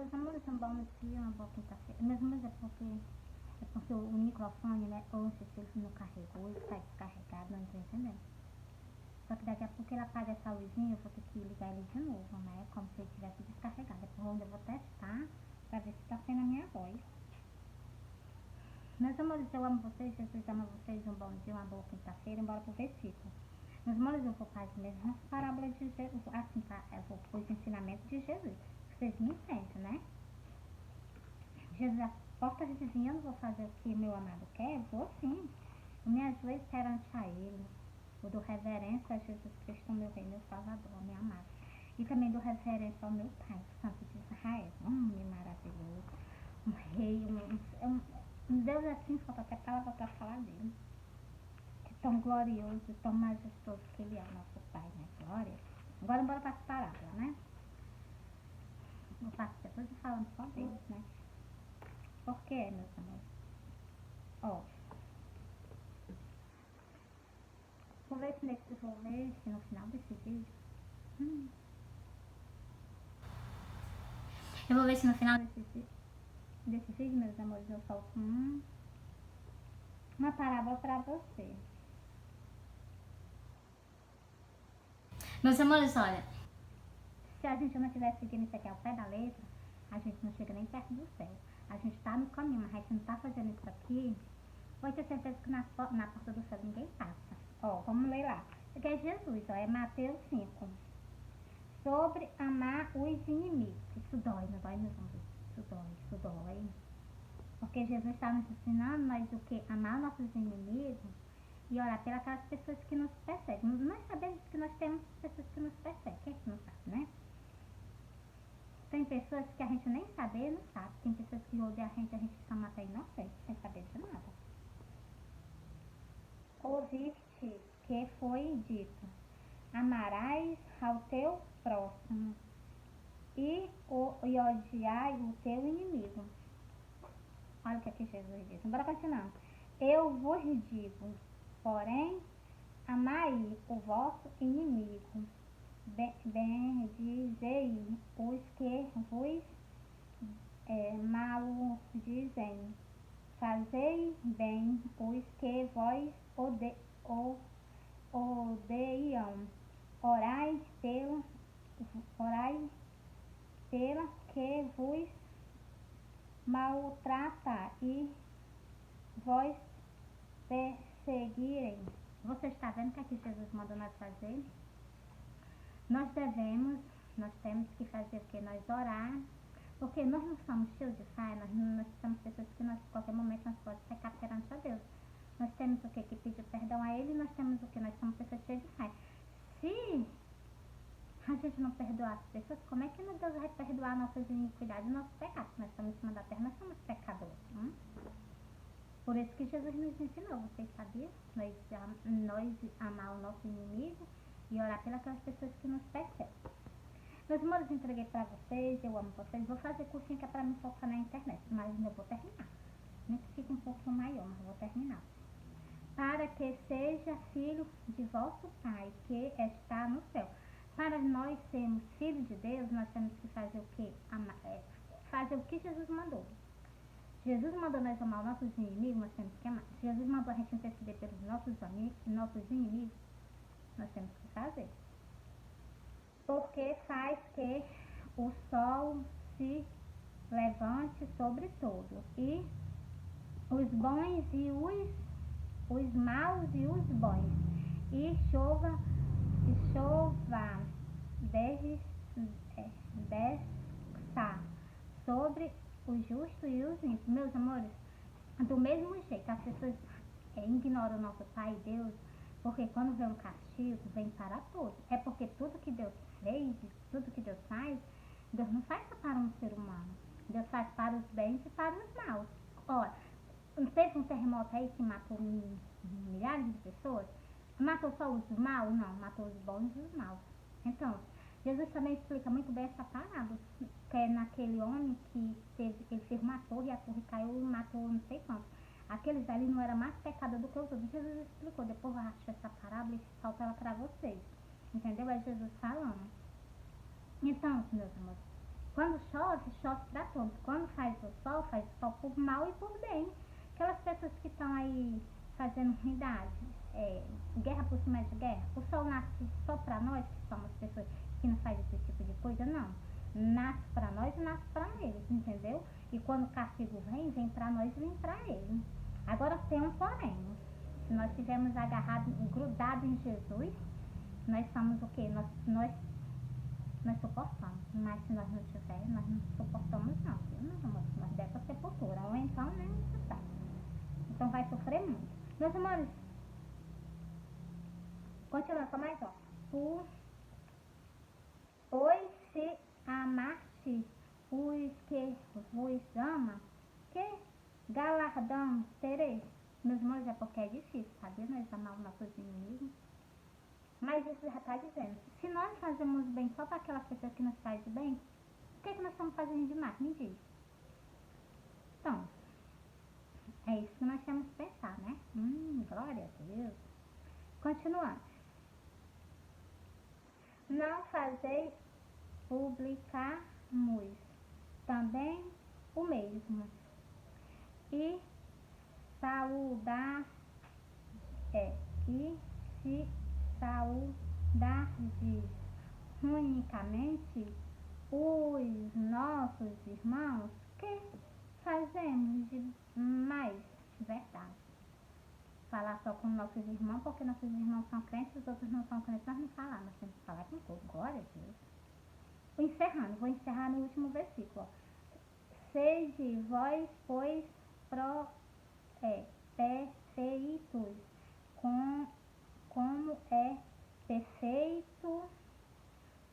Meus amores, um bom dia, uma boa quinta-feira. Meus amores, é porque o microfone, né? Ou se ele não carregou, ele sai descarregado, não tô entendendo. Só que daqui a pouco ele apaga essa luzinha, eu vou ter que ligar ele de novo, né? Como se ele tivesse descarregado. Depois eu vou testar pra ver se tá sendo a minha voz. Meus amores, eu amo vocês, Jesus ama vocês, um bom dia, uma boa quinta-feira, embora pro versículo. Meus amores, eu vou para as mesmas parábolas de Jesus, assim, tá? Eu vou para os ensinamentos de Jesus. Vocês me entendem, né? Jesus, a porta de vizinho, eu não vou fazer o que meu amado quer, eu vou sim. Eu me ajoelho perante a Ele. Eu dou reverência a Jesus Cristo, meu Rei, meu Salvador, meu amado. E também dou reverência ao meu Pai, o Santo de Israel. Homem maravilhoso. Um rei, um Deus assim, falta até palavra para falar dele. Que tão glorioso, tão majestoso que Ele é, nosso Pai, né? Glória. Agora bora para as parábolas, né? Eu passo depois falando só deles, né? Por quê, meus amores? Ó, vou ver se no final desse vídeo. Eu vou ver se no final desse vídeo, meus amores, eu solto uma parábola pra você. Meus amores, olha, se a gente não estiver seguindo isso aqui ao pé da letra, a gente não chega nem perto do céu. A gente tá no caminho, mas a gente não tá fazendo isso aqui, pode ter certeza que na porta do céu ninguém passa. Ó, vamos ler lá. Isso aqui é Jesus, ó, é Mateus 5. Sobre amar os inimigos. Isso dói, não dói, meus amores? Isso dói. Porque Jesus está nos ensinando nós o que? Amar nossos inimigos e orar pelas pessoas que nos perseguem. Nós sabemos que nós temos pessoas que nos perseguem. Quem é que não sabe, né? Tem pessoas que a gente nem sabe, não sabe. Tem pessoas que odeiam a gente chama até inocente, sem saber de nada. Ouviste que foi dito: amarás ao teu próximo e odiai o teu inimigo. Olha o que aqui Jesus diz. Bora continuar. Eu vos digo, porém, amai o vosso inimigo. Bendizei os que vos maldizem. Fazei bem os que vos odeiam. Orai pela que vos maltrata e vos perseguirem. Você está vendo o que aqui Jesus mandou nós fazer? Nós temos que fazer o que? Nós orar, porque nós não somos cheios de falha, nós somos pessoas que a qualquer momento nós podemos pecar perante a Deus. Nós temos o que? Que pedir perdão a Ele, e nós temos o que? Nós somos pessoas cheias de falha. Se a gente não perdoar as pessoas, como é que Deus vai perdoar nossas iniquidades e nossos pecados? Nós estamos em cima da terra, nós somos pecadores. Por isso que Jesus nos ensinou, vocês sabiam? Nós amar o nosso inimigo e orar pelas pessoas que nos perseguem. Meus amores, entreguei pra vocês, eu amo vocês. Vou fazer cursinho que é pra me focar na internet, mas eu vou terminar. Nem que fique um pouquinho maior, mas eu vou terminar. Para que seja filho de vosso Pai que está no céu. Para nós sermos filhos de Deus, nós temos que fazer o que? Fazer o que Jesus mandou. Jesus mandou nós amar os nossos inimigos, nós temos que amar. Jesus mandou a gente interceder pelos nossos inimigos, nós temos que fazer. Porque faz que o sol se levante sobre todo, e os bons e os maus e os bons, e chova desça sobre o justo e os ímpios. Meus amores, do mesmo jeito, as pessoas ignoram o nosso Pai Deus, porque quando vem um castigo, vem para todos. É porque tudo que Deus fez, tudo que Deus faz, Deus não faz só para um ser humano. Deus faz para os bens e para os maus. Olha, não teve um terremoto aí que matou milhares de pessoas? Matou só os maus? Não, matou os bons e os maus. Então, Jesus também explica muito bem essa parábola, que é naquele homem que ele fez uma torre e a torre caiu e matou não sei quantos. Aqueles ali não eram mais pecadores do que os outros. Jesus explicou, depois eu acho essa parábola e solto ela para vocês. Entendeu? É Jesus falando. Então, meus amores, Quando chove, chove para todos. Quando faz o sol por mal e por bem. Aquelas pessoas que estão aí fazendo ruindade, guerra por cima de guerra, o sol nasce só para nós, que somos pessoas que não fazem esse tipo de coisa, não. Nasce para nós e nasce para eles, entendeu? E quando o castigo vem para nós e vem para eles. Agora tem um porém. Se nós estivermos agarrados, grudados em Jesus, nós somos o quê? Nós suportamos. Mas se nós não tivermos, nós não suportamos não, viu? Nós demos a sepultura. Ou então, nem necessário. Então vai sofrer muito. Meus amores, continua só mais ó. Pois se amar-te os que vos ama, que galardão tereis? Meus irmãos, é porque é difícil, sabia? Nós amar os nossos inimigos. Mas isso já está dizendo. Se nós fazemos bem só para aquelas pessoas que nos fazem bem, o que nós estamos fazendo demais? Me diz. Então, é isso que nós temos que pensar, né? Glória a Deus. Continuando. Não fazeis publicarmos também o mesmo. E saudar e se saudardes unicamente os nossos irmãos, que fazemos de mais? Verdade. Falar só com nossos irmãos, porque nossos irmãos são crentes, os outros não são crentes, nós não falamos, nós temos que falar com todos. Glória a Deus. Vou encerrar no último versículo. Sede vós, pois, perfeitos, como é perfeito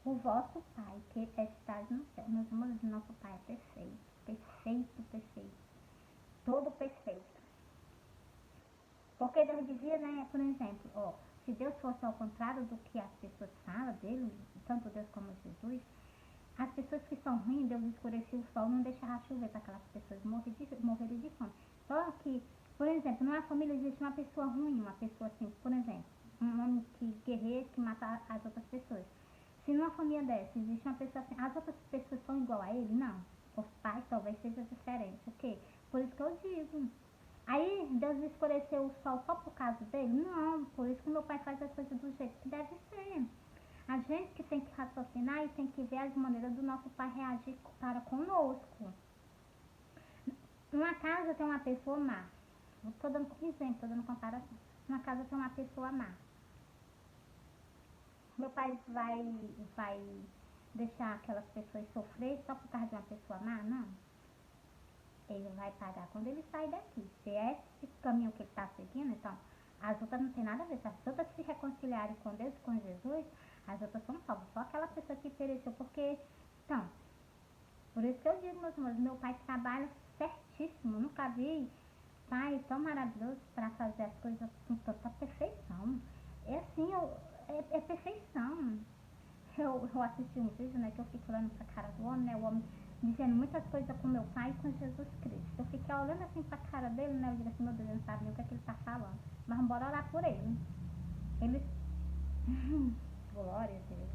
o vosso Pai, que estás no céu. Meus irmãos, nosso Pai é perfeito, perfeito, perfeito, todo perfeito. Porque Deus dizia, né, por exemplo, se Deus fosse ao contrário do que as pessoas falam dele, tanto Deus como Jesus, as pessoas que são ruins, Deus escurecia o sol, não deixava chover para aquelas pessoas morrerem de fome. Só que, por exemplo, numa família existe uma pessoa ruim, uma pessoa assim, por exemplo, um homem que guerreiro que mata as outras pessoas. Se numa família dessa existe uma pessoa assim, as outras pessoas são igual a ele? Não. Os pais talvez sejam diferentes. O quê? Por isso que eu digo. Aí Deus escureceu o sol só por causa dele? Não, por isso que meu pai faz as coisas do jeito que deve ser. A gente que tem que raciocinar e tem que ver as maneiras do nosso pai reagir para conosco. Numa casa tem uma pessoa má. Estou dando exemplo, estou dando comparação. Numa casa tem uma pessoa má. Meu pai vai deixar aquelas pessoas sofrer só por causa de uma pessoa má? Não. Ele vai pagar quando ele sair daqui. Se é esse caminho que ele está seguindo, então, as outras não tem nada a ver. Se as outras se reconciliarem com Deus e com Jesus, as outras são salvas. Só aquela pessoa que pereceu, porque, então, por isso que eu digo, meus irmãos, meu pai trabalha certíssimo. Nunca vi pai tão maravilhoso para fazer as coisas com toda perfeição. É assim, é perfeição. Eu assisti um vídeo, né, que eu fico olhando pra cara do homem, né, o homem dizendo muitas coisas com meu pai e com Jesus Cristo. Eu fiquei olhando assim pra cara dele, né, eu digo assim, meu Deus, ele não sabe nem o que é que ele tá falando. Mas bora orar por ele. Ele... Glória a Deus.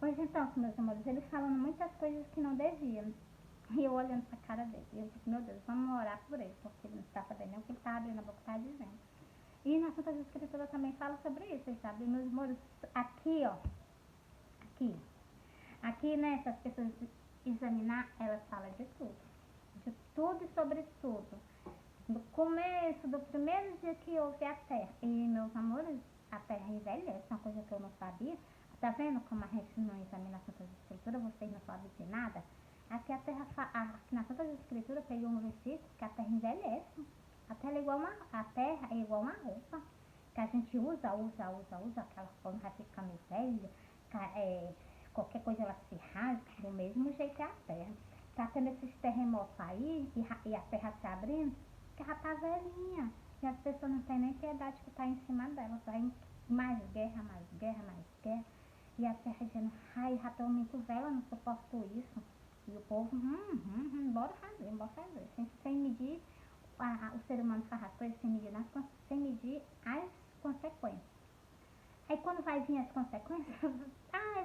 Pois então, meus amores, ele falando muitas coisas que não deviam. E eu olhando pra cara dele. E eu disse, meu Deus, vamos orar por ele, porque ele não está sabendo nem o que ele tá abrindo a boca, tá dizendo. E na Santa Escritura também fala sobre isso, vocês sabem, meus amores, aqui, ó. Aqui, né, se as pessoas examinar, elas falam de tudo e sobre tudo. Do começo, do primeiro dia que houve a terra. E, meus amores, a terra envelhece, uma coisa que eu não sabia. Tá vendo como a gente não examina a Santa Escritura, vocês não sabem de nada? Aqui a terra, aqui na Santa Escritura, peguei um versículo que a terra envelhece. A terra é igual uma roupa. Que a gente usa, aquela forma vai ficando velha, qualquer coisa ela se rasga, do mesmo jeito é a terra. Tá tendo esses terremotos aí, e a terra se abrindo, que ela tá velhinha. E as pessoas não têm nem piedade que tá em cima dela. Vai mais guerra. E a terra dizendo, ai, já tô muito velha, eu não suporto isso. E o povo, bora fazer. Sem medir, o ser humano faz as coisas sem medir as consequências. Aí Aí quando vai vir as consequências,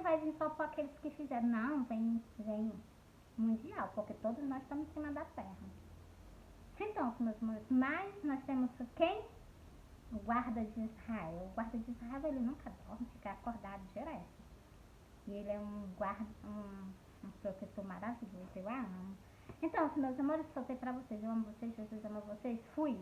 vai vir só para aqueles que fizeram. Não, vem mundial, porque todos nós estamos em cima da terra. Então, meus amores, mas nós temos quem? O guarda de Israel. O guarda de Israel, ele nunca dorme, fica acordado direto. E ele é um guarda, um protetor maravilhoso, eu amo. Então, meus amores, soltei pra vocês. Eu amo vocês, Jesus ama vocês. Fui!